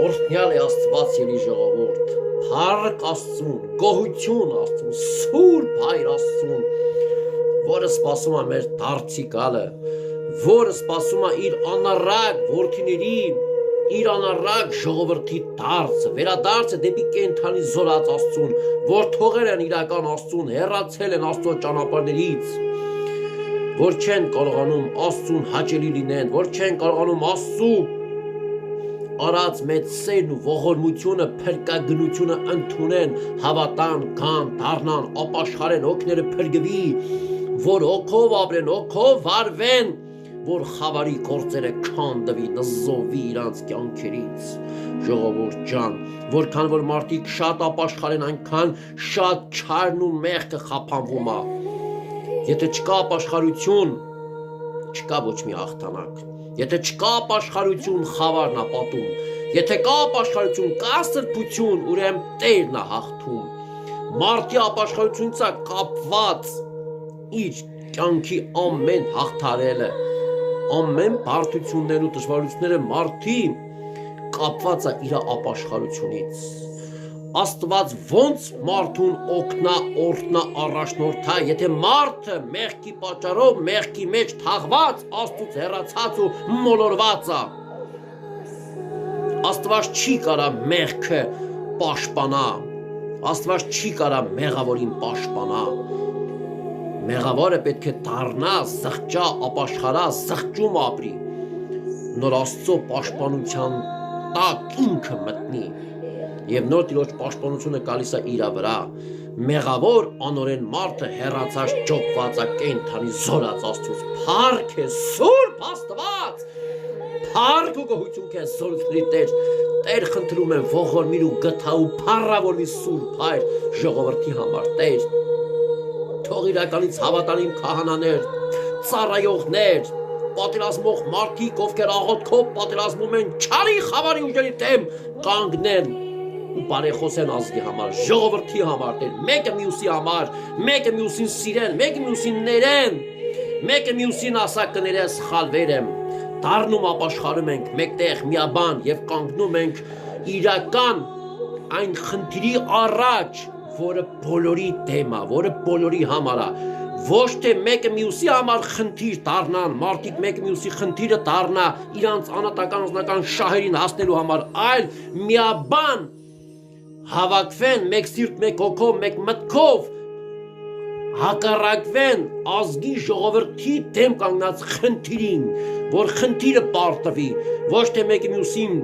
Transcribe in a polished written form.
Օրհնյալ է Աստված ելի ժողովուրդ, փառք Աստծուն, գոհություն Աստծուն, սուրբ Հայր Աստծուն, որը սպասում է մեր դարձի գալը, որը սպասում է իր անառակ որդիների, իր անառակ ժողովրդի դարձը, վերադարձը դեպի կենդանի զորած Աստծուն, որ թողել են իրական Աստծուն, հեռացել են Աստծո ճանապարհներից, որ չեն կարողանում Աստծուն հաճելի լինեն, որ չեն կարողանում Աստծու արած մեծ սերն ու ողորմությունը, փրկագնությունը ընդունեն, հավատան, գան, դառնան, ապաշխարեն, օգները փրկվի, որ օգով ապրեն, օգով վարվեն, որ խավարի գործերը քանդվի, նզովի իրանց կյանքերից, ժողովուրդ ջան, որքան որ մարդիկ շատ ապաշխարեն, այնքան շատ չարն ու մեղքը խափանվում է, եթե չկա ապաշխարություն, չկա ոչ մի հաղթանակ, եթե չկա ապաշխարություն, խավարն է պատում, եթե կա ապաշխարություն, կա սրբություն, ուրեմն Տերն է հաղթում, մարդի ապաշխարությունից է կապված իր կյանքի ամեն հաղթարելը, ամեն բարդություններն ու դժվարությունները մարդի կապված է իր ապաշխարությունից, Աստված ոնց մարդուն օգնա, օրհնա, առաջնորդա, եթե մարդը մեղքի պատճառով, մեղքի մեջ թաղված, Աստծուց հեռացած ու մոլորված է, Աստված չի կարա մեղքը պաշտպանա, Աստված չի կարա մեղավորին պաշտպանա, մեղավորը պետք է դառնա, զղջա, ապաշխարա, զղջում ապրի, նոր Աստծո պաշտպանության տակ ինքը մտնի, և նոր Տիրոջ պաշտպանությունը գալիս է իրա վրա, մեղավոր անօրեն մարդը հեռացած ջոկված է կենդանի զորած Աստծուց, փառք է սուրբ Աստված, փառք ու գոհություն քեզ զորությունների Տեր, Տեր խնդրում եմ ողորմիր ու գթա ու փառավորվի սուրբ Հայր ժողովրդի համար, Տեր, թող իրականից հավատալիմ քահանաներ, ծառայողներ, պատերազմող մարդիկ, ովքեր աղոթքով պատերազմում են չարի խավարի ուժերի դեմ կանգնեն ու բարեխոսեն ազգի համար, ժողովրդի համար, Տեր, մեկը մյուսի համար, մեկը մյուսին սիրեն, մեկը մյուսին ներեն, մեկը մյուսին ասա կներես սխալվեր եմ, դառնում ապաշխարում ենք մեկտեղ միաբան և կանգնում ենք իրական այն խնդիրի առաջ, որը բոլորի դեմ է, որը բոլորի համար է, ոչ թե մեկը մյուսի համար խնդիր դառնան, մարդիկ մեկը մյուսի խնդիրը դառնա իրանց անհատական անձնական շահերին հասնելու համար, այլ միաբան հավաքվեն մեկ սիրտ, մեկ հոգով, մեկ մտքով, հակառակվեն ազգի ժողովրդի դեմ կանգնած խնդիրին, որ խնդիրը պարտվի, ոչ թե մեկը մյուսին